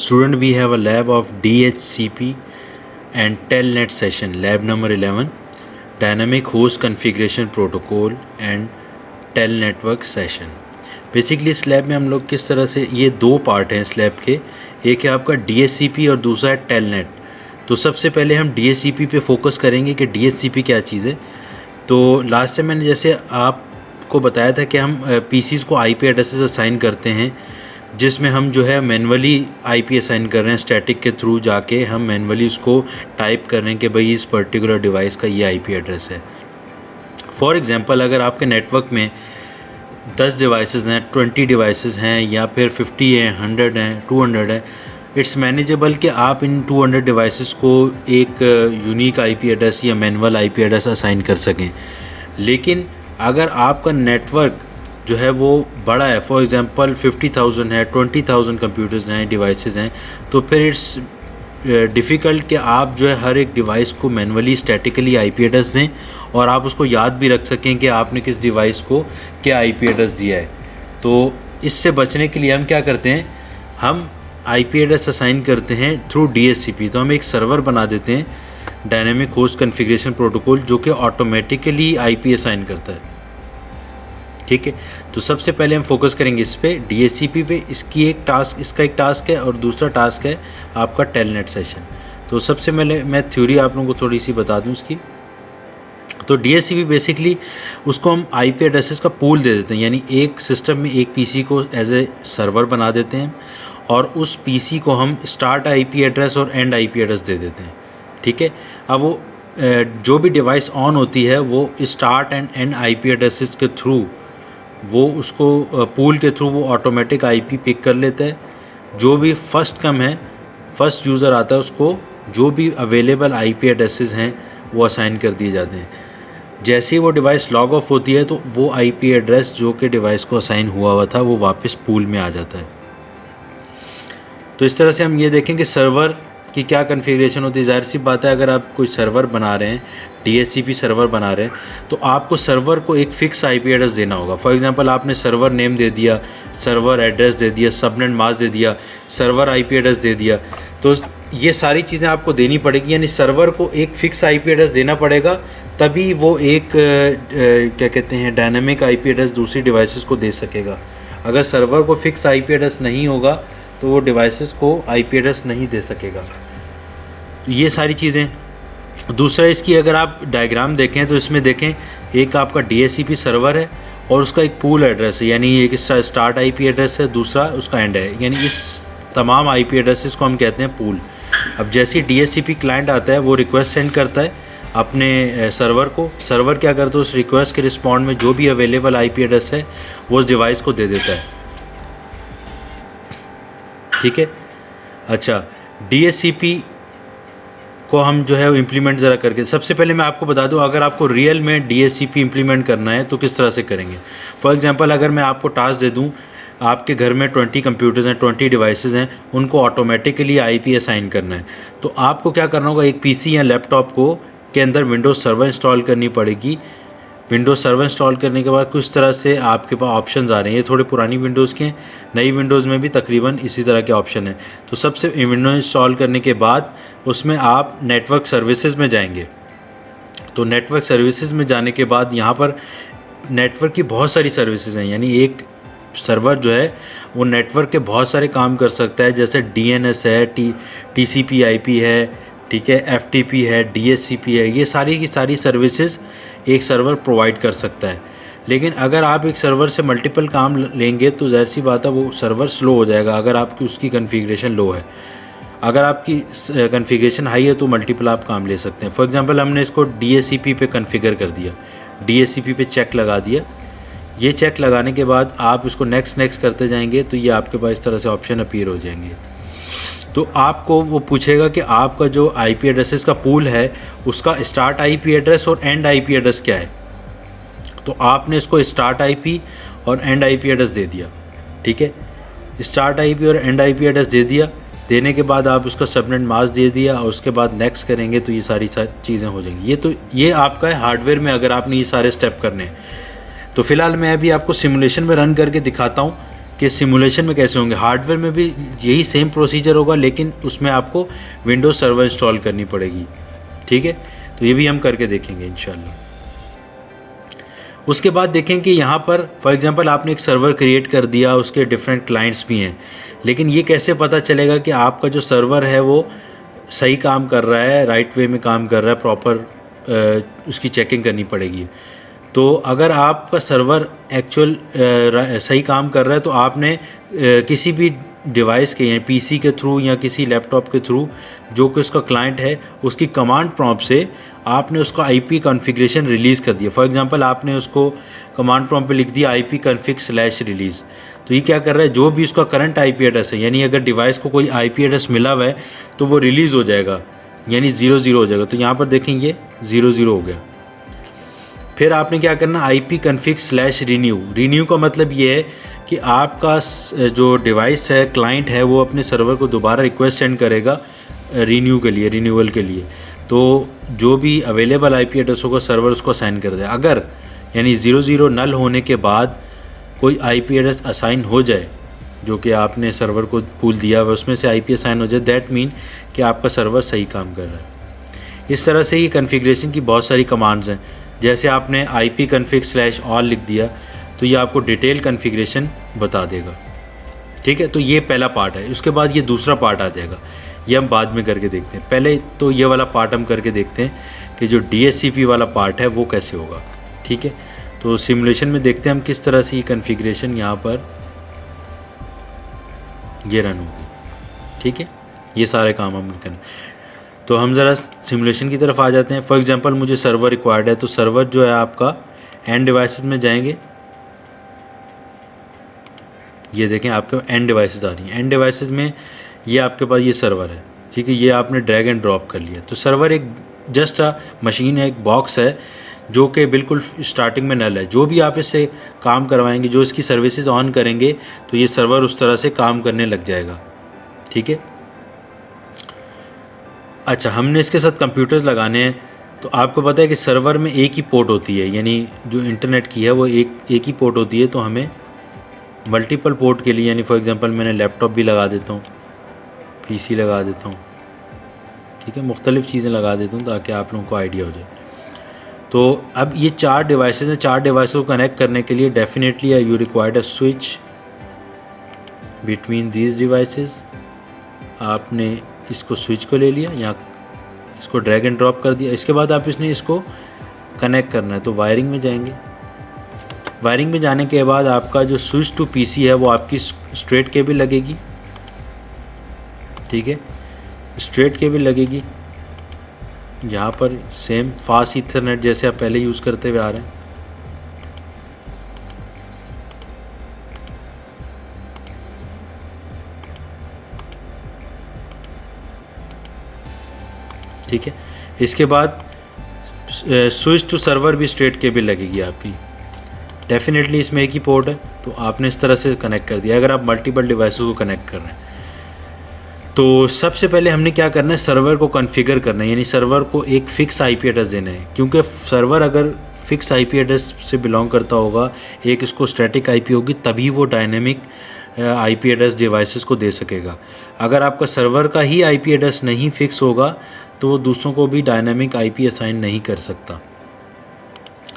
Student, we have a lab of DHCP and Telnet session, lab number 11, Dynamic Host Configuration Protocol and Tel Network session. Basically इस lab में हम लोग किस तरह से, ये दो पार्ट हैं इस लैब के, एक है आपका DHCP और दूसरा है टेलनेट. तो सबसे पहले हम DHCP पे फोकस करेंगे कि DHCP क्या चीज़ है. तो लास्ट टाइम मैंने जैसे आपको बताया था कि हम PCs को IP एड्रेसेस असाइन करते हैं, जिसमें हम जो है मैनुअली IP असाइन कर रहे हैं. स्टैटिक के थ्रू जाके हम मैनुअली उसको टाइप कर रहे हैं कि भाई इस पर्टिकुलर डिवाइस का ये IP एड्रेस है. फॉर एग्ज़ाम्पल, अगर आपके नेटवर्क में 10 डिवाइसेस हैं, 20 डिवाइसेस हैं, या फिर 50 हैं, 100 हैं, 200 हैं, इट्स मैनेजेबल कि आप इन 200 डिवाइसेस को एक यूनिक IP एड्रेस या मैनुअल IP एड्रेस असाइन कर सकें. लेकिन अगर आपका नेटवर्क जो है वो बड़ा है, फॉर एग्ज़ाम्पल 50,000 है, 20,000 कंप्यूटर्स हैं, डिवाइसेस हैं, तो फिर इट्स डिफ़िकल्ट कि आप जो है हर एक डिवाइस को मैनुअली स्टैटिकली IP एड्रेस दें और आप उसको याद भी रख सकें कि आपने किस डिवाइस को क्या IP एड्रेस दिया है. तो इससे बचने के लिए हम क्या करते हैं, हम IP एड्रेस असाइन करते हैं थ्रू DHCP. तो हम एक सर्वर बना देते हैं, डायनेमिक होस्ट कॉन्फ़िगरेशन प्रोटोकॉल, जो कि ऑटोमेटिकली IP असाइन करता है. ठीक है, तो सबसे पहले हम फोकस करेंगे इस पे DHCP पे. इसका एक टास्क है और दूसरा टास्क है आपका टेलनेट सेशन. तो सबसे पहले मैं थ्योरी आप लोगों को थोड़ी सी बता दूं इसकी. तो DHCP बेसिकली उसको हम IP एड्रेसेस का पूल दे देते हैं, यानी एक सिस्टम में एक PC को एज ए सर्वर बना देते हैं और उस PC को हम स्टार्ट IP एड्रेस और एंड IP एड्रेस दे देते हैं. ठीक है, अब वो जो भी डिवाइस ऑन होती है वो start and and IP addresses के थ्रू वो उसको पूल के थ्रू वो ऑटोमेटिक IP पिक कर लेता है. जो भी फर्स्ट यूज़र आता है उसको जो भी अवेलेबल IP एड्रेसेस हैं वो असाइन कर दिए जाते हैं. जैसे ही वो डिवाइस लॉग ऑफ होती है तो वो IP एड्रेस जो कि डिवाइस को असाइन हुआ था वो वापस पूल में आ जाता है. तो इस तरह से हम ये देखें कि सर्वर की क्या कॉन्फ़िगरेशन होती है. ज़ाहिर सी बात है, अगर आप कोई सर्वर बना रहे हैं, DHCP सर्वर बना रहे हैं, तो आपको सर्वर को एक फ़िक्स IP एड्रेस देना होगा. फॉर एग्जांपल, आपने सर्वर नेम दे दिया, सर्वर एड्रेस दे दिया, सबनेट मास्क दे दिया, सर्वर IP एड्रेस दे दिया. तो ये सारी चीज़ें आपको देनी पड़ेगी, यानी सर्वर को एक फ़िक्स IP एड्रेस देना पड़ेगा, तभी वो एक क्या कहते हैं डायनामिक IP एड्रेस दूसरी डिवाइसेस को दे सकेगा. अगर सर्वर को फ़िक्स IP एड्रेस नहीं होगा तो वो डिवाइसेस को IP एड्रेस नहीं दे सकेगा. तो ये सारी चीज़ें. दूसरा, इसकी अगर आप डायग्राम देखें तो इसमें देखें एक आपका DHCP सर्वर है और उसका एक पूल एड्रेस है, यानी एक स्टार्ट IP एड्रेस है, दूसरा उसका एंड है, यानी इस तमाम IP एड्रेसेस को हम कहते हैं पूल. अब जैसे ही DHCP क्लाइंट आता है वो रिक्वेस्ट सेंड करता है अपने सर्वर को. सर्वर क्या करता है, उस रिक्वेस्ट के रिस्पॉन्ड में जो भी अवेलेबल IP एड्रेस है वो उस डिवाइस को दे देता है. ठीक है, अच्छा, DHCP को हम जो है इम्प्लीमेंट ज़रा करके, सबसे पहले मैं आपको बता दूं, अगर आपको रियल में DHCP इम्प्लीमेंट करना है तो किस तरह से करेंगे. फॉर एग्जांपल, अगर मैं आपको टास्क दे दूं, आपके घर में 20 कंप्यूटर्स हैं, 20 डिवाइसेस हैं, उनको ऑटोमेटिकली IP असाइन करना है, तो आपको क्या करना होगा, एक PC या लैपटॉप को के अंदर विंडोज़ सर्वर इंस्टॉल करनी पड़ेगी. विंडोज़ सर्वर इंस्टॉल करने के बाद कुछ तरह से आपके पास ऑप्शंस आ रहे हैं. ये थोड़ी पुरानी विंडोज़ के हैं, नई विंडोज़ में भी तकरीबन इसी तरह के ऑप्शन हैं. तो सबसे विंडोज़ इंस्टॉल करने के बाद उसमें आप नेटवर्क सर्विसेज में जाएंगे. तो नेटवर्क सर्विसेज में जाने के बाद यहाँ पर नेटवर्क की बहुत सारी सर्विसेज हैं, यानी एक सर्वर जो है वो नेटवर्क के बहुत सारे काम कर सकता है, जैसे DNS है, TCP/IP है, ठीक है, FTP है, DHCP है. ये सारी की सारी सर्विसेज एक सर्वर प्रोवाइड कर सकता है. लेकिन अगर आप एक सर्वर से मल्टीपल काम लेंगे तो ज़ाहिर सी बात है वो सर्वर स्लो हो जाएगा अगर आपकी उसकी कॉन्फ़िगरेशन लो है. अगर आपकी कॉन्फ़िगरेशन हाई है तो मल्टीपल आप काम ले सकते हैं. फॉर एग्जांपल, हमने इसको DHCP पे कॉन्फ़िगर कर दिया, DHCP पे चेक लगा दिया. ये चेक लगाने के बाद आप इसको नेक्स्ट करते जाएंगे तो ये आपके पास इस तरह से ऑप्शन अपीयर हो जाएंगे. तो आपको वो पूछेगा कि आपका जो IP एड्रेसेस का पूल है उसका स्टार्ट IP एड्रेस और एंड IP एड्रेस क्या है. तो आपने इसको स्टार्ट IP और एंड IP एड्रेस दे दिया. ठीक है, स्टार्ट IP और एंड IP एड्रेस दे दिया. देने के बाद आप उसका सबनेट मास्क दे दिया और उसके बाद नेक्स्ट करेंगे तो ये सारी चीज़ें हो जाएंगी. ये आपका है हार्डवेयर में, अगर आपने ये सारे स्टेप करने हैं. तो फ़िलहाल मैं अभी आपको सिमुलेशन में रन करके दिखाता हूँ कि सिमुलेशन में कैसे होंगे। हार्डवेयर में भी यही सेम प्रोसीजर होगा, लेकिन उसमें आपको विंडोज़ सर्वर इंस्टॉल करनी पड़ेगी, ठीक है। तो ये भी हम करके देखेंगे इंशाल्लाह। उसके बाद देखें कि यहाँ पर फॉर एग्जांपल आपने एक सर्वर क्रिएट कर दिया, उसके डिफरेंट क्लाइंट्स भी हैं, लेकिन ये कैसे पता चलेगा कि आपका जो सर्वर है वो सही काम कर रहा है, राइट वे में काम कर रहा है, प्रॉपर उसकी चेकिंग करनी पड़ेगी। तो अगर आपका सर्वर एक्चुअल सही काम कर रहा है तो आपने किसी भी डिवाइस के, यानी पीसी के थ्रू या किसी लैपटॉप के थ्रू जो कि उसका क्लाइंट है, उसकी कमांड प्रॉम्प्ट से आपने उसका आईपी कॉन्फ़िगरेशन रिलीज़ कर दिया। फॉर एग्जांपल आपने उसको कमांड प्रॉम्प्ट पे लिख दिया आईपी config/release, तो ये क्या कर रहा है, जो भी उसका करंट आईपी एड्रेस है, यानी अगर डिवाइस को कोई आईपी एड्रेस मिला हुआ है तो वो रिलीज़ हो जाएगा, यानी 00 हो जाएगा। तो यहाँ पर देखें ये 00 हो गया। फिर आपने क्या करना, आईपी config/renew। रीन्यू का मतलब ये है कि आपका जो डिवाइस है, क्लाइंट है, वो अपने सर्वर को दोबारा रिक्वेस्ट सेंड करेगा रीन्यू के लिए, रिन्यूअल के लिए। तो जो भी अवेलेबल आईपी एड्रेस होगा सर्वर उसको असाइन कर दे। अगर यानी 00 नल होने के बाद कोई आईपी एड्रेस असाइन हो जाए, जो कि आपने सर्वर को पूल दिया हुआ उसमें से आईपी असाइन हो जाए, दैट मीन कि आपका सर्वर सही काम कर रहा है। इस तरह से ही कॉन्फ़िगरेशन की बहुत सारी कमांड्स हैं। जैसे आपने आईपी config/all लिख दिया तो ये आपको डिटेल कॉन्फ़िगरेशन बता देगा, ठीक है। तो ये पहला पार्ट है। उसके बाद ये दूसरा पार्ट आ जाएगा, ये हम बाद में करके देखते हैं। पहले तो ये वाला पार्ट हम करके देखते हैं कि जो DHCP वाला पार्ट है वो कैसे होगा, ठीक है। तो सिमुलेशन में देखते हैं हम किस तरह से ये कॉन्फ़िगरेशन यहाँ पर ये रन होगी, ठीक है। ये सारे काम हम करें। तो हम ज़रा सिमुलेशन की तरफ आ जाते हैं। फॉर एग्जांपल मुझे सर्वर रिक्वायर्ड है, तो सर्वर जो है आपका एंड डिवाइसेस में जाएंगे। ये देखें आपके एंड डिवाइसेस आ रही हैं। एंड डिवाइसेस में ये आपके पास ये सर्वर है, ठीक है। ये आपने ड्रैग एंड ड्रॉप कर लिया। तो सर्वर एक जस्ट मशीन है, एक बॉक्स है जो कि बिल्कुल स्टार्टिंग में नल है। जो भी आप इससे काम करवाएंगे, जो इसकी सर्विसेज ऑन करेंगे, तो ये सर्वर उस तरह से काम करने लग जाएगा, ठीक है। अच्छा, हमने इसके साथ कंप्यूटर्स लगाने हैं। तो आपको पता है कि सर्वर में एक ही पोर्ट होती है, यानी जो इंटरनेट की है वो एक ही पोर्ट होती है। तो हमें मल्टीपल पोर्ट के लिए, यानी फॉर एग्जांपल मैंने लैपटॉप भी लगा देता हूँ, पीसी लगा देता हूँ, ठीक है, मुख्तलिफ़ चीज़ें लगा देता हूँ ताकि आप लोगों को आइडिया हो जाए। तो अब ये 4 डिवाइसेस हैं। 4 डिवाइस को कनेक्ट करने के लिए definitely you required a switch between these devices. आपने इसको स्विच को ले लिया, या इसको ड्रैग एंड ड्रॉप कर दिया। इसके बाद आप इसको कनेक्ट करना है। तो वायरिंग में जाएंगे। वायरिंग में जाने के बाद आपका जो स्विच टू पीसी है वो आपकी स्ट्रेट केबल लगेगी, ठीक है, स्ट्रेट केबल लगेगी। यहाँ पर सेम फास्ट ईथरनेट जैसे आप पहले यूज़ करते हुए आ रहे हैं। ठीक है, इसके बाद स्विच टू सर्वर भी स्ट्रेट केबल लगेगी आपकी। डेफिनेटली इसमें एक ही पोर्ट है, तो आपने इस तरह से कनेक्ट कर दिया। अगर आप मल्टीपल डिवाइसेस को कनेक्ट कर रहे हैं तो सबसे पहले हमने क्या करना है, सर्वर को कॉन्फ़िगर करना है, यानी सर्वर को एक फ़िक्स आईपी एड्रेस देना है। क्योंकि सर्वर अगर फ़िक्स आईपी एड्रेस से बिलोंग करता होगा, एक इसको स्टैटिक आईपी होगी, तभी वो डायनेमिक आईपी एड्रेस डिवाइसेस को दे सकेगा। अगर आपका सर्वर का ही आईपी एड्रेस नहीं फ़िक्स होगा तो वो दूसरों को भी डायनेमिक आईपी असाइन नहीं कर सकता।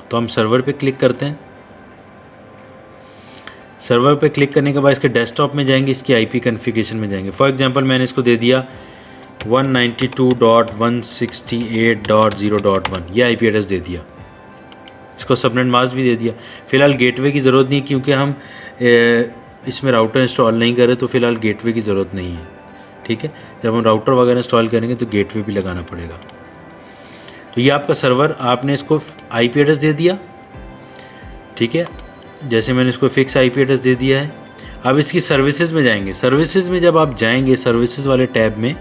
तो हम सर्वर पे क्लिक करते हैं। सर्वर पे क्लिक करने के बाद इसके डेस्कटॉप में जाएंगे, इसकी आईपी कॉन्फ़िगरेशन में जाएंगे। फॉर एग्जांपल मैंने इसको दे दिया 192.168.0.1, ये आईपी एड्रेस दे दिया। इसको सबनेट मास्क भी दे दिया। फ़िलहाल गेटवे की ज़रूरत नहीं, क्योंकि हम इसमें राउटर इंस्टॉल नहीं करें, तो फ़िलहाल गेटवे की ज़रूरत नहीं है, ठीक है। जब हम राउटर वगैरह इंस्टॉल करेंगे तो गेटवे भी लगाना पड़ेगा। तो ये आपका सर्वर, आपने इसको आईपी एड्रेस दे दिया, ठीक है। जैसे मैंने इसको फिक्स आईपी एड्रेस दे दिया है। अब इसकी सर्विसेज में जाएंगे। सर्विसेज में जब आप जाएंगे, सर्विसेज वाले टैब में,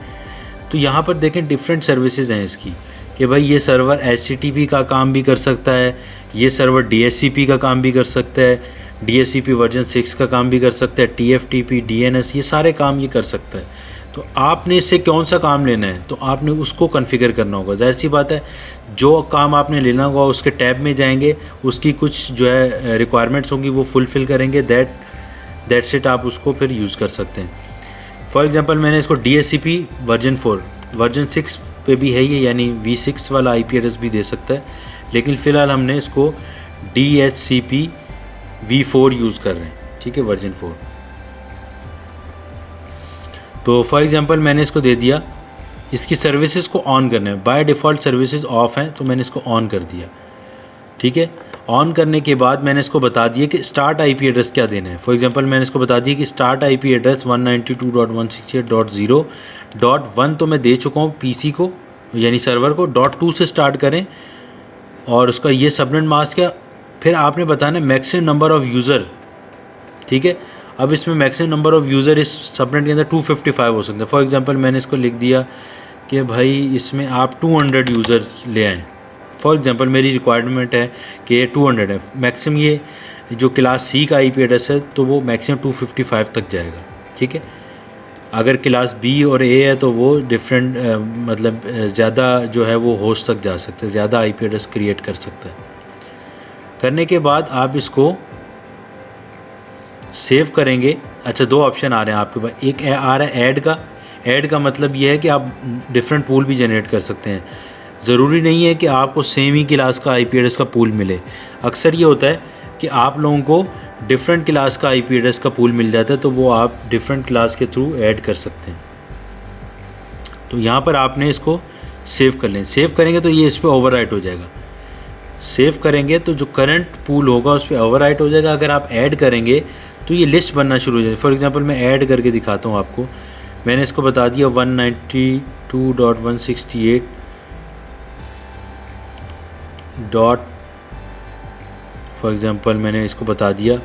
तो यहाँ पर देखें डिफरेंट सर्विसेज हैं इसकी, कि भाई ये सर्वर HTTP का काम भी कर सकता है, ये सर्वर DHCP का काम भी कर सकता है, DHCP वर्जन 6 का काम भी कर सकता है, TFTP, DNS, ये सारे काम ये कर सकता है। तो आपने इससे कौन सा काम लेना है, तो आपने उसको कॉन्फ़िगर करना होगा। जाहिर सी बात है, जो काम आपने लेना होगा उसके टैब में जाएंगे, उसकी कुछ जो है रिक्वायरमेंट्स होंगी वो फुलफ़िल करेंगे, दैट दैट्स इट, आप उसको फिर यूज़ कर सकते हैं। फॉर एग्जांपल मैंने इसको DHCP वर्जन 4, वर्जन 6 पे भी है ये, यानी V6 वाला IP एड्रेस भी दे सकता है, लेकिन फ़िलहाल हमने इसको DHCP V4 यूज़ कर रहे हैं, ठीक है, वर्जन 4। तो फॉर एग्जांपल मैंने इसको दे दिया, इसकी सर्विसेज को ऑन करना है, बाय डिफ़ॉल्ट सर्विसेज ऑफ हैं तो मैंने इसको ऑन कर दिया, ठीक है। ऑन करने के बाद मैंने इसको बता दिया कि स्टार्ट IP एड्रेस क्या देना है। फॉर एग्जांपल मैंने इसको बता दिया कि स्टार्ट IP एड्रेस 192.168.0.1 तो मैं दे चुका हूँ PC को, यानी सर्वर को। .2 से स्टार्ट करें और उसका ये सबनेट मास्क है। फिर आपने बताना है मैक्सिमम नंबर ऑफ़ यूज़र, ठीक है। अब इसमें मैक्सिमम नंबर ऑफ़ यूज़र इस सबनेट के अंदर 255 हो सकते हैं। फॉर एग्जांपल मैंने इसको लिख दिया कि भाई इसमें आप 200 यूज़र ले आएँ। फॉर एग्जांपल मेरी रिक्वायरमेंट है कि ये 200 है, मैक्सिमम ये जो क्लास C का IP एड्रेस है तो वो मैक्सिमम 255 तक जाएगा, ठीक है। अगर क्लास B और A है तो वो डिफरेंट मतलब ज़्यादा जो है वो होस्ट तक जा सकते हैं, ज़्यादा IP एड्रेस क्रिएट कर सकता है। करने के बाद आप इसको सेव करेंगे। अच्छा, दो ऑप्शन आ रहे हैं आपके पास, एक आ रहा है ऐड का। ऐड का मतलब ये है कि आप डिफरेंट पूल भी जनरेट कर सकते हैं। ज़रूरी नहीं है कि आपको सेम ही क्लास का IP एड्रेस का पूल मिले। अक्सर ये होता है कि आप लोगों को डिफरेंट क्लास का IP एड्रेस का पूल मिल जाता है, तो वो आप डिफरेंट क्लास के थ्रू ऐड कर सकते हैं। तो यहाँ पर आपने इसको सेव कर लें। सेव करेंगे तो ये इस पर ओवरराइट हो जाएगा। सेव करेंगे तो जो करंट पूल होगा उस पर ओवरराइट हो जाएगा। अगर आप ऐड करेंगे तो ये लिस्ट बनना शुरू हो जाएगी। फॉर एग्जांपल मैं ऐड करके दिखाता हूँ आपको। मैंने इसको बता दिया 192.168 फॉर एग्जांपल मैंने इसको बता दिया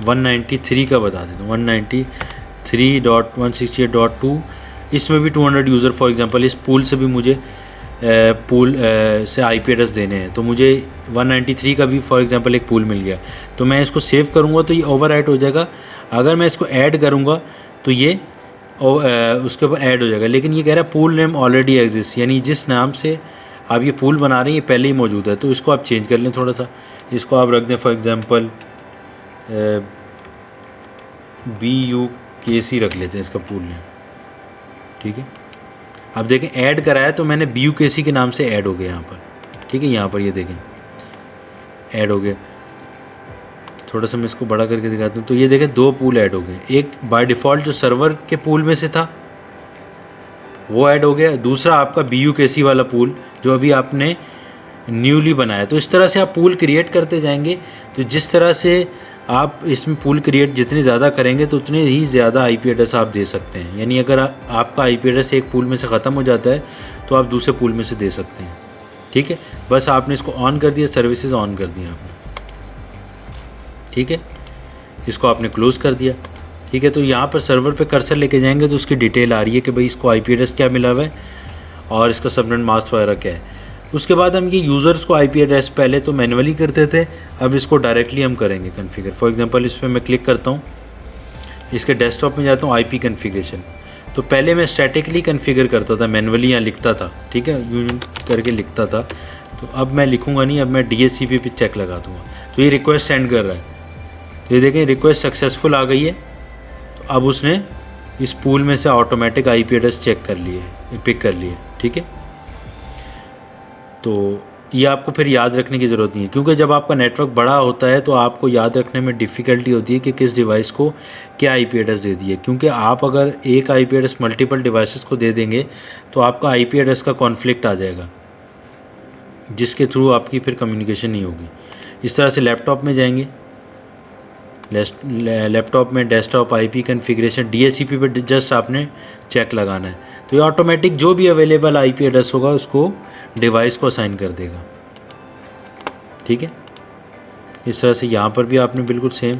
193 का बता देता हूँ, 193.168.2। इसमें भी 200 यूज़र फॉर एग्जांपल, इस पूल से भी मुझे पूल से IP एड्रेस देने हैं, तो मुझे 193 का भी फॉर एग्जांपल एक पूल मिल गया। तो मैं इसको सेव करूँगा तो ये ओवरराइट हो जाएगा। अगर मैं इसको ऐड करूँगा तो ये उसके ऊपर ऐड हो जाएगा। लेकिन ये कह रहा है पूल नेम ऑलरेडी एग्जिस्ट, यानी जिस नाम से आप ये पूल बना रहे हैं ये पहले ही मौजूद है। तो इसको आप चेंज कर लें थोड़ा सा, इसको आप रख दें फॉर एग्जांपल BUKC रख लेते हैं इसका पूल नेम, ठीक है। अब देखें ऐड कराया तो मैंने BUKC के नाम से ऐड हो गया यहाँ पर, ठीक है। यहाँ पर ये देखें ऐड हो गया। थोड़ा सा मैं इसको बड़ा करके दिखाता हूँ। तो ये देखें दो पूल ऐड हो गए। एक बाय डिफ़ॉल्ट जो सर्वर के पूल में से था वो ऐड हो गया, दूसरा आपका BUKC वाला पूल जो अभी आपने न्यूली बनाया। तो इस तरह से आप पूल क्रिएट करते जाएंगे। तो जिस तरह से आप इसमें पूल क्रिएट जितने ज़्यादा करेंगे तो उतने ही ज़्यादा IP एड्रेस आप दे सकते हैं। यानी अगर आपका IP एड्रेस एक पूल में से ख़त्म हो जाता है तो आप दूसरे पूल में से दे सकते हैं, ठीक है। बस आपने इसको ऑन कर दिया, सर्विसेज ऑन कर दिया आपने, ठीक है। इसको आपने क्लोज़ कर दिया, ठीक है। तो यहाँ पर सर्वर पे कर्सर लेके जाएंगे तो उसकी डिटेल आ रही है कि भाई इसको IP एड्रेस क्या मिला हुआ है और इसका सबनेट मास्क वगैरह क्या है। उसके बाद हम ये यूज़र्स को IP एड्रेस पहले तो मैनुअली करते थे, अब इसको डायरेक्टली हम करेंगे कॉन्फ़िगर। फॉर एग्जांपल इस पर मैं क्लिक करता हूँ, इसके डेस्कटॉप में जाता हूँ IP कॉन्फ़िगरेशन। तो पहले मैं स्टैटिकली कॉन्फ़िगर करता था, मैनुअली यहाँ लिखता था, ठीक है, यूँ करके लिखता था। तो अब मैं लिखूँगा नहीं, अब मैं DHCP पे चेक लगा दूँगा। तो ये रिक्वेस्ट सेंड कर रहा है, तो ये देखें रिक्वेस्ट सक्सेसफुल आ गई है। तो अब उसने इस पूल में से ऑटोमेटिक IP एड्रेस चेक कर लिए, पिक कर लिए, ठीक है। तो ये आपको फिर याद रखने की ज़रूरत नहीं है, क्योंकि जब आपका नेटवर्क बड़ा होता है तो आपको याद रखने में डिफ़िकल्टी होती है कि किस डिवाइस को क्या IP एड्रेस दे दिए। क्योंकि आप अगर एक IP एड्रेस मल्टीपल डिवाइसेस को दे देंगे तो आपका IP एड्रेस का कॉन्फ्लिक्ट आ जाएगा, जिसके थ्रू आपकी फिर कम्युनिकेशन नहीं होगी। इस तरह से लैपटॉप में जाएंगे, लैपटॉप में डेस्कटॉप IP कॉन्फ़िगरेशन DHCP पे जस्ट आपने चेक लगाना है। तो ये ऑटोमेटिक जो भी अवेलेबल IP एड्रेस होगा उसको डिवाइस को असाइन कर देगा, ठीक है। इस तरह से यहाँ पर भी आपने बिल्कुल सेम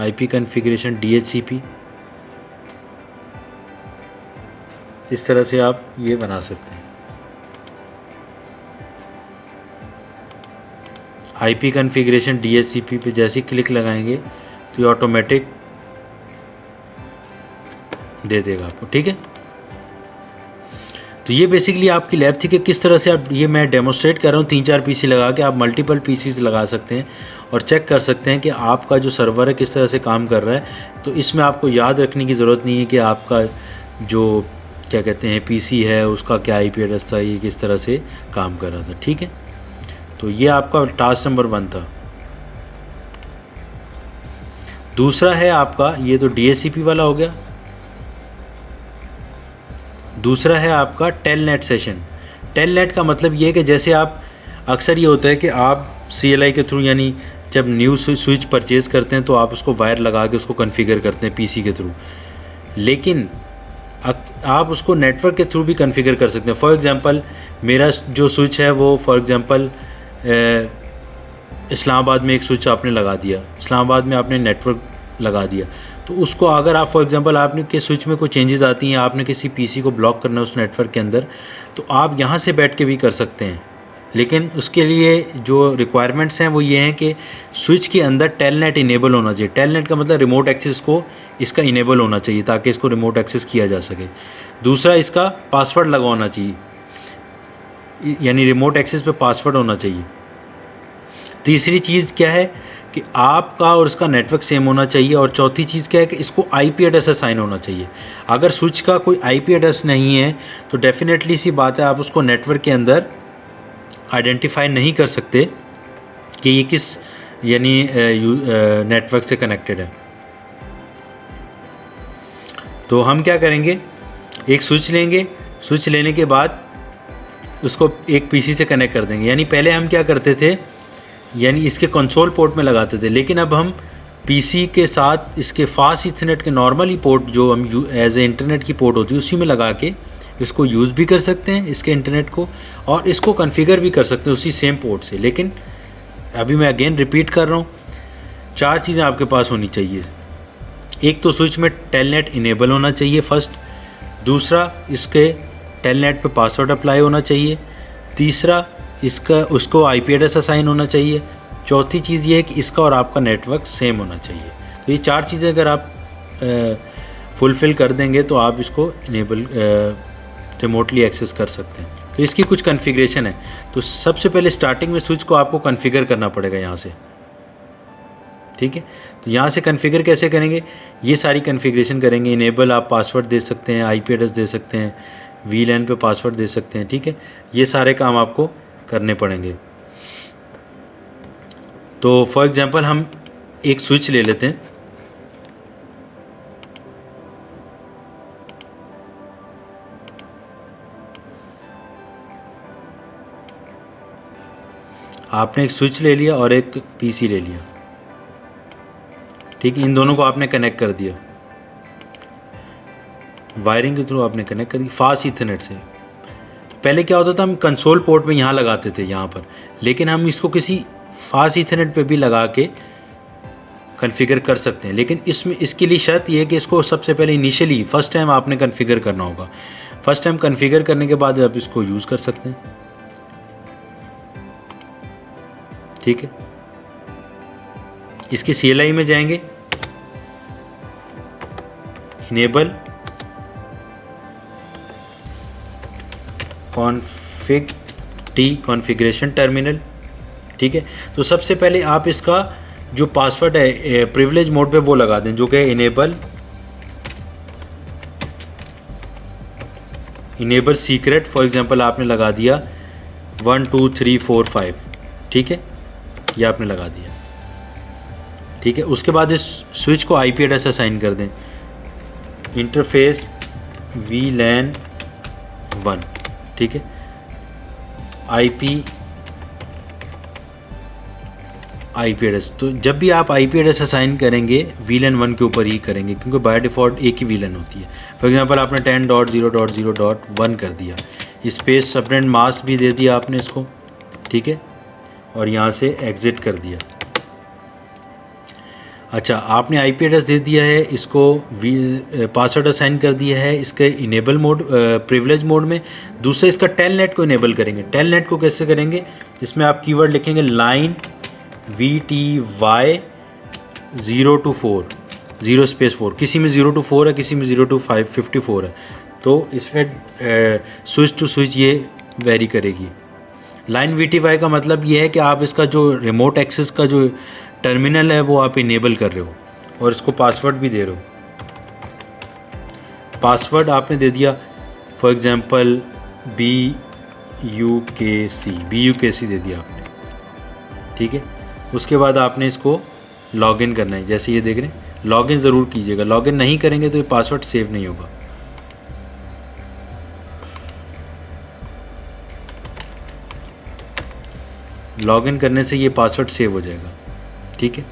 IP कॉन्फ़िगरेशन DHCP, इस तरह से आप ये बना सकते हैं। IP कॉन्फ़िगरेशन DHCP पे जैसे ही क्लिक लगाएंगे तो ये ऑटोमेटिक दे देगा आपको, ठीक है। तो ये बेसिकली आपकी लैब थी कि किस तरह से आप, ये मैं डेमोस्ट्रेट कर रहा हूँ 3-4 पीसी लगा के, आप मल्टीपल पीसीज लगा सकते हैं और चेक कर सकते हैं कि आपका जो सर्वर है किस तरह से काम कर रहा है। तो इसमें आपको याद रखने की ज़रूरत नहीं है कि आपका जो क्या कहते हैं पीसी है उसका क्या आईपी एड्रेस था, ये किस तरह से काम कर रहा था। ठीक है, तो ये आपका टास्क नंबर 1 था। दूसरा है आपका, ये तो DHCP वाला हो गया। दूसरा है आपका टेलनेट सेशन। टेलनेट का मतलब ये है कि जैसे आप, अक्सर ये होता है कि आप CLI के थ्रू, यानी जब न्यू स्विच परचेज़ करते हैं तो आप उसको वायर लगा के उसको कॉन्फ़िगर करते हैं पीसी के थ्रू, लेकिन आप उसको नेटवर्क के थ्रू भी कॉन्फ़िगर कर सकते हैं। फॉर एग्जांपल मेरा जो स्विच है वो फॉर एग्जांपल इस्लामाबाद में एक स्विच आपने लगा दिया, इस्लामाबाद में आपने नेटवर्क लगा दिया, तो उसको अगर आप फॉर एग्जांपल आपने के स्विच में कोई चेंजेस आती हैं, आपने किसी पीसी को ब्लॉक करना है उस नेटवर्क के अंदर, तो आप यहाँ से बैठ के भी कर सकते हैं। लेकिन उसके लिए जो रिक्वायरमेंट्स हैं वो ये हैं कि स्विच के अंदर टेलनेट इनेबल होना चाहिए। टेलनेट का मतलब रिमोट एक्सेस को इसका इनेबल होना चाहिए ताकि इसको रिमोट एक्सेस किया जा सके। दूसरा, इसका पासवर्ड लगा होना चाहिए, यानी रिमोट एक्सेस पे पासवर्ड होना चाहिए। तीसरी चीज़ क्या है कि आपका और इसका नेटवर्क सेम होना चाहिए। और चौथी चीज़ क्या है कि इसको आईपी एड्रेस असाइन होना चाहिए। अगर स्विच का कोई आईपी एड्रेस नहीं है तो डेफिनेटली सी बात है आप उसको नेटवर्क के अंदर आइडेंटिफाई नहीं कर सकते कि ये किस यानी नेटवर्क से कनेक्टेड है। तो हम क्या करेंगे, एक स्विच लेंगे, स्विच लेने के बाद उसको एक पीसी से कनेक्ट कर देंगे। यानी पहले हम क्या करते थे, यानी इसके कंसोल पोर्ट में लगाते थे, लेकिन अब हम पीसी के साथ इसके फास्ट इथरनेट के नॉर्मली पोर्ट जो हम एज ए इंटरनेट की पोर्ट होती है उसी में लगा के इसको यूज़ भी कर सकते हैं इसके इंटरनेट को, और इसको कॉन्फ़िगर भी कर सकते हैं उसी सेम पोर्ट से। लेकिन अभी मैं अगेन रिपीट कर रहा हूँ, 4 चीज़ें आपके पास होनी चाहिए। एक तो स्विच में टेलनेट इनेबल होना चाहिए फर्स्ट। दूसरा, इसके टेलनेट पे पासवर्ड अप्लाई होना चाहिए। तीसरा, इसका उसको आईपी एड्रेस असाइन होना चाहिए। चौथी चीज़ ये है कि इसका और आपका नेटवर्क सेम होना चाहिए। तो ये 4 चीज़ें अगर आप फुलफ़िल कर देंगे तो आप इसको इनेबल रिमोटली एक्सेस कर सकते हैं। तो इसकी कुछ कॉन्फ़िगरेशन है। तो सबसे पहले स्टार्टिंग में स्विच को आपको कॉन्फ़िगर करना पड़ेगा यहाँ से। ठीक है, तो यहाँ से कॉन्फ़िगर कैसे करेंगे, ये सारी कॉन्फ़िगरेशन करेंगे। इनेबल आप पासवर्ड दे सकते हैं, आईपी एड्रेस दे सकते हैं, VLAN पे पासवर्ड दे सकते हैं। ठीक है, ये सारे काम आपको करने पड़ेंगे। तो फॉर एग्जांपल हम एक स्विच ले लेते हैं। आपने एक स्विच ले लिया और एक पीसी ले लिया। ठीक है, इन दोनों को आपने कनेक्ट कर दिया, वायरिंग के थ्रू आपने कनेक्ट कर दी फास्ट इथरनेट से। पहले क्या होता था, हम कंसोल पोर्ट में यहाँ लगाते थे यहाँ पर, लेकिन हम इसको किसी फास्ट इथरनेट पे भी लगा के कॉन्फ़िगर कर सकते हैं। लेकिन इसमें इसके लिए शर्त ये है कि इसको सबसे पहले इनिशियली फर्स्ट टाइम आपने कॉन्फ़िगर करना होगा। फर्स्ट टाइम कॉन्फ़िगर करने के बाद आप इसको यूज़ कर सकते हैं। ठीक है, इसकी CLI में जाएंगे, enable config T configuration terminal. ठीक है, तो सबसे पहले आप इसका जो पासवर्ड है प्रिविलेज मोड पे वो लगा दें, जो कि इनेबल सीक्रेट। फॉर एग्जांपल आपने लगा दिया 1 2 3 4 5। ठीक है, ये आपने लगा दिया। ठीक है, उसके बाद इस स्विच को आईपी एड्रेस असाइन कर दें, इंटरफेस VLAN 1। ठीक है, आईपी एड्रेस, तो जब भी आप आईपी एड्रेस असाइन करेंगे VLAN 1 के ऊपर ही करेंगे, क्योंकि बाय डिफ़ॉल्ट एक ही VLAN होती है। फॉर एग्जांपल आपने 10.0.0.1 कर दिया, स्पेस सबनेट मास्क भी दे दिया आपने इसको। ठीक है, और यहाँ से एग्ज़िट कर दिया। अच्छा, आपने आईपी एड्रेस दे दिया है, इसको पासवर्ड असाइन कर दिया है इसके इनेबल मोड प्रिविलेज मोड में। दूसरा, इसका टेलनेट को इनेबल करेंगे। टेलनेट को कैसे करेंगे, इसमें आप कीवर्ड लिखेंगे लाइन VTY 0 to 4, 0 स्पेस 4। किसी में 0 to 4 है, किसी में 0 to 54 है। तो तो इसमें स्विच टू स्विच ये वेरी करेगी। लाइन VTY का मतलब ये है कि आप इसका जो रिमोट एक्सेस का जो टर्मिनल है वो आप इनेबल कर रहे हो और इसको पासवर्ड भी दे रहे हो। पासवर्ड आपने दे दिया फॉर एग्जांपल BUKC दे दिया आपने, ठीक है। उसके बाद आपने इसको लॉगिन करना है, जैसे ये देख रहे हैं, लॉगिन ज़रूर कीजिएगा। लॉगिन नहीं करेंगे तो ये पासवर्ड सेव नहीं होगा। लॉगिन करने से ये पासवर्ड सेव हो जाएगा, ठीक है।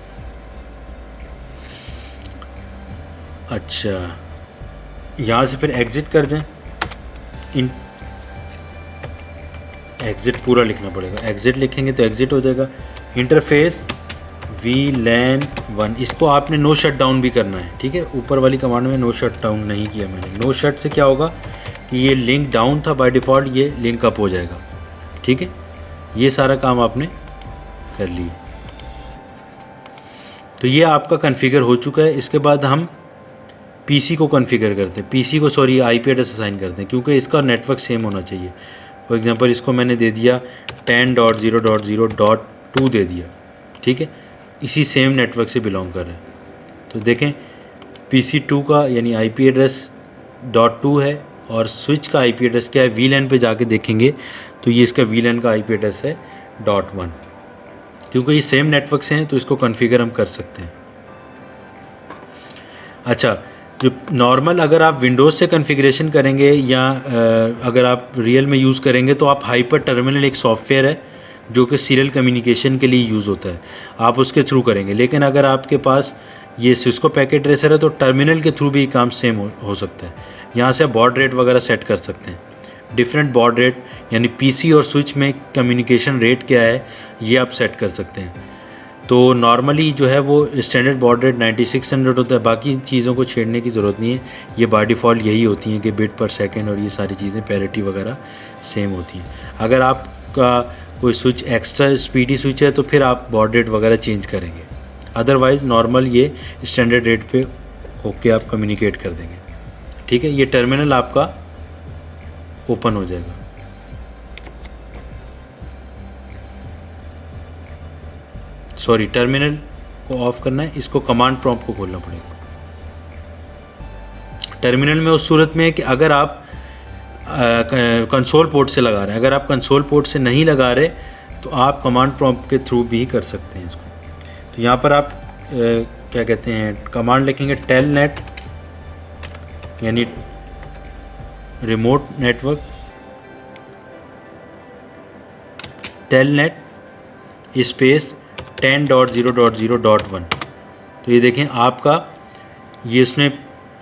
अच्छा, यहाँ से फिर एग्ज़िट कर दें। एग्ज़िट पूरा लिखना पड़ेगा, एग्ज़िट लिखेंगे तो एग्ज़िट हो जाएगा। इंटरफेस VLAN 1, इसको आपने नो शट डाउन भी करना है, ठीक है। ऊपर वाली कमांड में नो शट डाउन नहीं किया मैंने। नो शट से क्या होगा कि ये लिंक डाउन था, बाय डिफ़ॉल्ट ये लिंक अप हो जाएगा, ठीक है। ये सारा काम आपने कर लिया। तो ये आपका कॉन्फ़िगर हो चुका है। इसके बाद हम PC को कॉन्फ़िगर करते हैं, PC को IP एड्रेस असाइन करते हैं, क्योंकि इसका नेटवर्क सेम होना चाहिए। फॉर एग्जांपल इसको मैंने दे दिया 10.0.0.2 दे दिया, ठीक है। इसी सेम नेटवर्क से बिलोंग कर रहे हैं। तो देखें PC2 का यानी IP एड्रेस .2 है और स्विच का IP एड्रेस क्या है, VLAN पे जाके देखेंगे तो ये इसका VLAN का IP एड्रेस है .1। क्योंकि ये सेम नेटवर्क से हैं तो इसको कॉन्फ़िगर हम कर सकते हैं। अच्छा, जो नॉर्मल अगर आप विंडोज़ से कॉन्फ़िगरेशन करेंगे या अगर आप रियल में यूज़ करेंगे तो आप हाइपर टर्मिनल एक सॉफ्टवेयर है जो कि सीरियल कम्युनिकेशन के लिए यूज़ होता है, आप उसके थ्रू करेंगे। लेकिन अगर आपके पास ये सिस्को पैकेट ट्रेसर है तो टर्मिनल के थ्रू भी काम सेम हो सकता है। यहाँ से आप बॉड रेट वगैरह सेट कर सकते हैं। डिफरेंट बॉड रेट यानी PC और स्विच में कम्युनिकेशन रेट क्या है ये आप सेट कर सकते हैं। तो नॉर्मली जो है वो स्टैंडर्ड बॉड रेट 9600 होता है, बाकी चीज़ों को छेड़ने की ज़रूरत नहीं है। ये बाय डिफ़ॉल्ट यही होती हैं कि बिट पर सेकंड और ये सारी चीज़ें पैरिटी वगैरह सेम होती हैं। अगर आपका कोई स्विच एक्स्ट्रा स्पीडी स्विच है तो फिर आप बॉड रेट वगैरह चेंज करेंगे, अदरवाइज़ नॉर्मल ये स्टैंडर्ड रेट पे होके आप कम्युनिकेट कर देंगे, ठीक है। ये टर्मिनल आपका ओपन हो जाएगा। सॉरी, टर्मिनल को ऑफ करना है, इसको कमांड प्रॉम्प्ट को खोलना पड़ेगा। टर्मिनल में उस सूरत में है कि अगर आप कंसोल पोर्ट से लगा रहे हैं, अगर आप कंसोल पोर्ट से नहीं लगा रहे तो आप कमांड प्रॉम्प्ट के थ्रू भी कर सकते हैं इसको। तो यहाँ पर आप क्या कहते हैं कमांड लिखेंगे टेलनेट यानी रिमोट नेटवर्क, टेलनेट स्पेस 10.0.0.1। तो ये देखें आपका ये उसने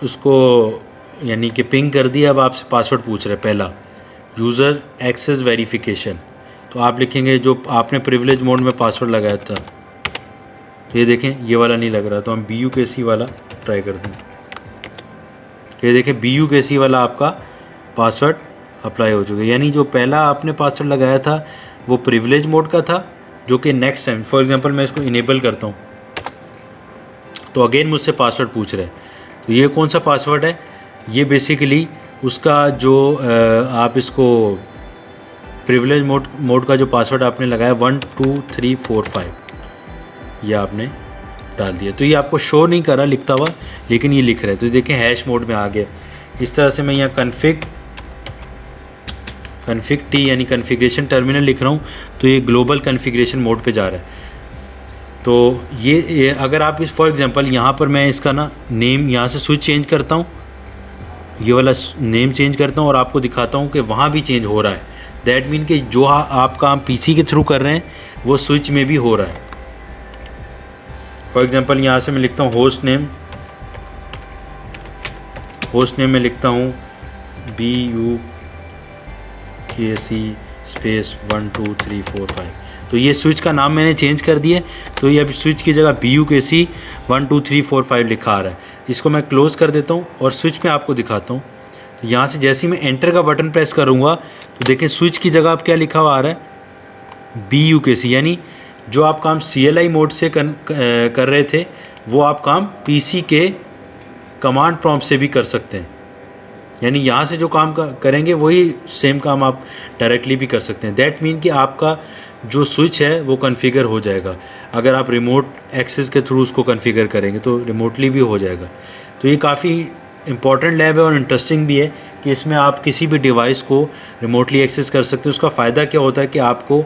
उसको यानी कि पिंग कर दिया। अब आपसे पासवर्ड पूछ रहा है, पहला यूज़र एक्सेस वेरिफिकेशन, तो आप लिखेंगे जो आपने प्रिविलेज मोड में पासवर्ड लगाया था। तो ये देखें ये वाला नहीं लग रहा, तो हम BUKC वाला ट्राई करते हैं। तो ये देखें BUKC वाला आपका पासवर्ड अप्लाई हो चुका है, यानी जो पहला आपने पासवर्ड लगाया था वो प्रिविलेज मोड का था, जो कि नेक्स्ट टाइम फॉर एग्जांपल मैं इसको इनेबल करता हूँ तो अगेन मुझसे पासवर्ड पूछ रहा है। तो ये कौन सा पासवर्ड है, ये बेसिकली उसका जो आप इसको प्रिविलेज मोड का जो पासवर्ड आपने लगाया 12345 ये आपने डाल दिया। तो ये आपको शो नहीं कर रहा लिखता हुआ, लेकिन ये लिख रहा है। तो देखें हैश मोड में आ गया। इस तरह से मैं यहाँ कन्फिग टी यानी कन्फिग्रेशन टर्मिनल लिख रहा हूँ तो ये ग्लोबल कन्फिग्रेशन मोड पे जा रहा है। तो ये अगर आप इस फॉर एग्जांपल यहाँ पर मैं इसका ना नेम यहाँ से स्विच चेंज करता हूँ, ये वाला नेम चेंज करता हूँ और आपको दिखाता हूँ कि वहाँ भी चेंज हो रहा है। दैट मीन कि जो आप काम PC के थ्रू कर रहे हैं वो स्विच में भी हो रहा है। फॉर एग्जांपल यहाँ से मैं लिखता हूँ होस्ट नेम में लिखता हूँ BUKC स्पेस 12345। तो ये स्विच का नाम मैंने चेंज कर दिया, तो ये अब स्विच की जगह BUKC 12345 लिखा आ रहा है। इसको मैं क्लोज़ कर देता हूँ और स्विच में आपको दिखाता हूँ। तो यहाँ से जैसे ही मैं एंटर का बटन प्रेस करूँगा तो देखें स्विच की जगह अब क्या लिखा हुआ आ रहा है BUKC, यानी जो आप काम CLI मोड से कर रहे थे वो आप काम PC के कमांड प्रॉम्प्ट से भी कर सकते हैं। यानी यहाँ से जो काम करेंगे वही सेम काम आप डायरेक्टली भी कर सकते हैं। दैट मीन कि आपका जो स्विच है वो कॉन्फ़िगर हो जाएगा। अगर आप रिमोट एक्सेस के थ्रू उसको कॉन्फ़िगर करेंगे तो रिमोटली भी हो जाएगा। तो ये काफ़ी इम्पॉर्टेंट लैब है और इंटरेस्टिंग भी है कि इसमें आप किसी भी डिवाइस को रिमोटली एक्सेस कर सकते हैं। उसका फ़ायदा क्या होता है कि आपको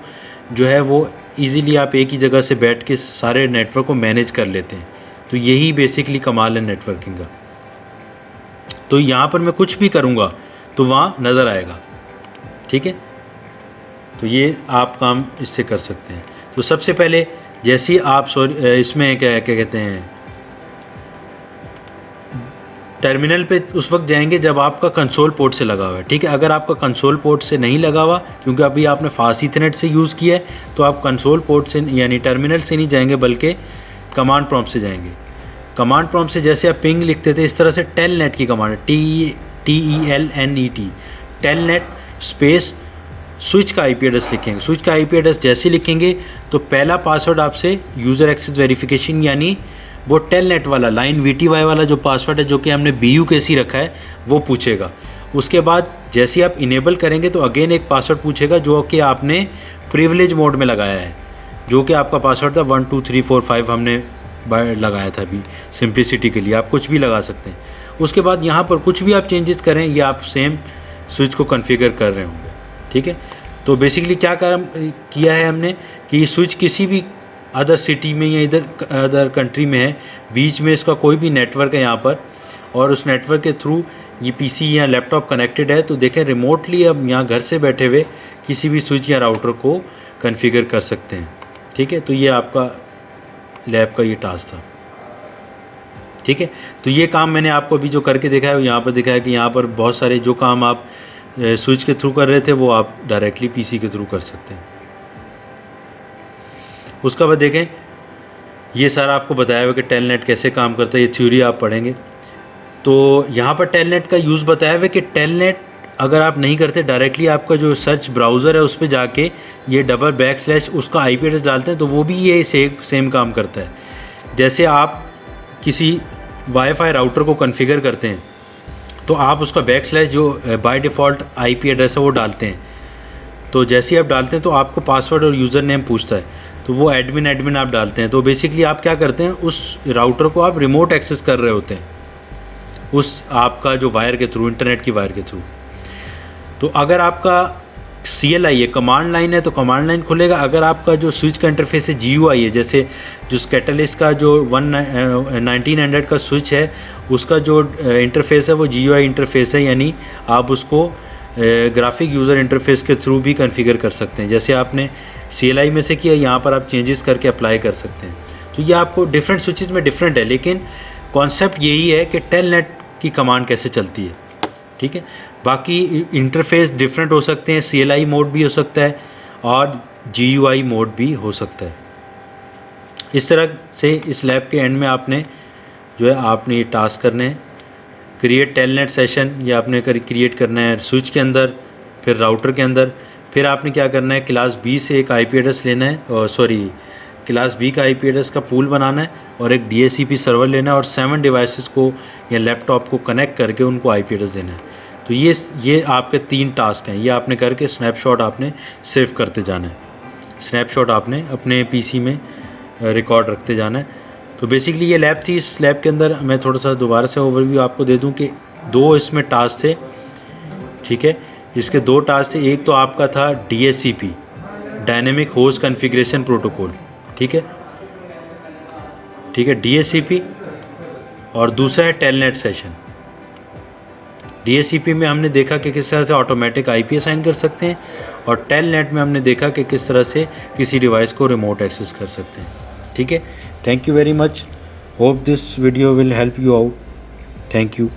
जो है वो ईज़िली आप एक ही जगह से बैठ के सारे नेटवर्क को मैनेज कर लेते हैं। तो यही बेसिकली कमाल है नेटवर्किंग का। तो यहाँ पर मैं कुछ भी करूँगा तो वहाँ नज़र आएगा, ठीक है। तो ये आप काम इससे कर सकते हैं। तो सबसे पहले जैसे ही आप इसमें क्या कहते हैं टर्मिनल पे उस वक्त जाएंगे जब आपका कंसोल पोर्ट से लगा हुआ है, ठीक है। अगर आपका कंसोल पोर्ट से नहीं लगा हुआ, क्योंकि अभी आपने फास्ट ईथरनेट से यूज़ किया है, तो आप कंसोल पोर्ट से यानी टर्मिनल से नहीं जाएंगे बल्कि कमांड प्रॉम्प्ट से जाएंगे। कमांड प्रॉम्प्ट से जैसे आप पिंग लिखते थे इस तरह से टेलनेट की कमांड है, TELNET, टेलनेट स्पेस स्विच का IP एड्रेस लिखेंगे। स्विच का IP एड्रेस जैसे लिखेंगे तो पहला पासवर्ड आपसे यूज़र एक्सेस वेरिफिकेशन यानी वो टेलनेट वाला लाइन VTY वाला जो पासवर्ड है जो कि हमने BUKC रखा है वो पूछेगा। उसके बाद जैसे आप इनेबल करेंगे तो अगेन एक पासवर्ड पूछेगा जो कि आपने प्रिविलेज मोड में लगाया है, जो कि आपका पासवर्ड था 1 2 3 4 5 हमने लगाया था अभी सिंप्लिसिटी के लिए। आप कुछ भी लगा सकते हैं। उसके बाद यहाँ पर कुछ भी आप चेंजेस करें ये आप सेम स्विच को कॉन्फ़िगर कर रहे होंगे, ठीक है। तो बेसिकली क्या काम किया है हमने कि स्विच किसी भी अदर सिटी में या इधर अदर कंट्री में है, बीच में इसका कोई भी नेटवर्क है यहाँ पर और उस नेटवर्क के थ्रू ये PC या लैपटॉप कनेक्टेड है, तो देखें रिमोटली अब यहाँ घर से बैठे हुए किसी भी स्विच या राउटर को कॉन्फ़िगर कर सकते हैं, ठीक है। तो ये आपका लैब का ये टास्क था, ठीक है। तो ये काम मैंने आपको अभी जो करके दिखाया है यहाँ पर दिखाया कि यहाँ पर बहुत सारे जो काम आप स्विच के थ्रू कर रहे थे वो आप डायरेक्टली PC के थ्रू कर सकते हैं। उसका बाद देखें ये सारा आपको बताया हुआ कि टेलनेट कैसे काम करता है, ये थ्योरी आप पढ़ेंगे। तो यहाँ पर टेलनेट का यूज़ बताया हुआ कि टेलनेट अगर आप नहीं करते डायरेक्टली आपका जो सर्च ब्राउज़र है उस पर जाके ये / उसका IP एड्रेस डालते हैं तो वो भी ये सेम काम करता है। जैसे आप किसी वाईफाई राउटर को कॉन्फ़िगर करते हैं तो आप उसका / जो बाय डिफ़ॉल्ट IP एड्रेस है वो डालते हैं। तो जैसे ही आप डालते हैं तो आपको पासवर्ड और यूज़र नेम पूछता है, तो वो एडमिन आप डालते हैं। तो बेसिकली आप क्या करते हैं उस राउटर को आप रिमोट एक्सेस कर रहे होते हैं उस आपका जो वायर के थ्रू, इंटरनेट की वायर के थ्रू। तो अगर आपका CLI है, कमांड लाइन है, तो कमांड लाइन खुलेगा। अगर आपका जो स्विच का इंटरफेस है GUI है, जैसे जो कैटलिस्ट का जो 1900 का स्विच है उसका जो इंटरफेस है वो GUI इंटरफेस है, यानी आप उसको ग्राफिक यूज़र इंटरफेस के थ्रू भी कॉन्फ़िगर कर सकते हैं। जैसे आपने CLI में से किया, यहाँ पर आप चेंजेस करके अप्लाई कर सकते हैं। तो ये आपको डिफरेंट स्विचेस में डिफरेंट है, लेकिन कॉन्सेप्ट यही है कि टेलनेट की कमांड कैसे चलती है, ठीक है। बाकी इंटरफेस डिफरेंट हो सकते हैं, CLI मोड भी हो सकता है और GUI मोड भी हो सकता है। इस तरह से इस लैब के एंड में आपने जो है आपने ये टास्क करने हैं, क्रिएट टेलनेट सेशन, ये आपने क्रिएट करना है स्विच के अंदर, फिर राउटर के अंदर। फिर आपने क्या करना है क्लास B से एक IP एड्रेस लेना है, और क्लास B का IP एड्रेस का पूल बनाना है और एक DHCP सर्वर लेना है और 7 डिवाइसेस को या लैपटॉप को कनेक्ट करके उनको IP एड्रेस देना है। तो ये आपके 3 टास्क हैं, ये आपने करके स्नैपशॉट आपने सेव करते जाना है, स्नैपशॉट आपने अपने PC में रिकॉर्ड रखते जाना है। तो बेसिकली ये लैब थी। इस लैब के अंदर मैं थोड़ा सा दोबारा से ओवरव्यू आपको दे दूं कि 2 इसमें टास्क थे, ठीक है। इसके 2 टास्क थे, एक तो आपका था DHCP, dynamic host configuration protocol, ठीक है DHCP, और दूसरा है टेलनेट सेशन। DHCP में हमने देखा कि किस तरह से ऑटोमेटिक IP असाइन कर सकते हैं और टेलनेट में हमने देखा कि किस तरह से किसी डिवाइस को रिमोट एक्सेस कर सकते हैं, ठीक है। Thank you very much, hope this video will help you out, thank you.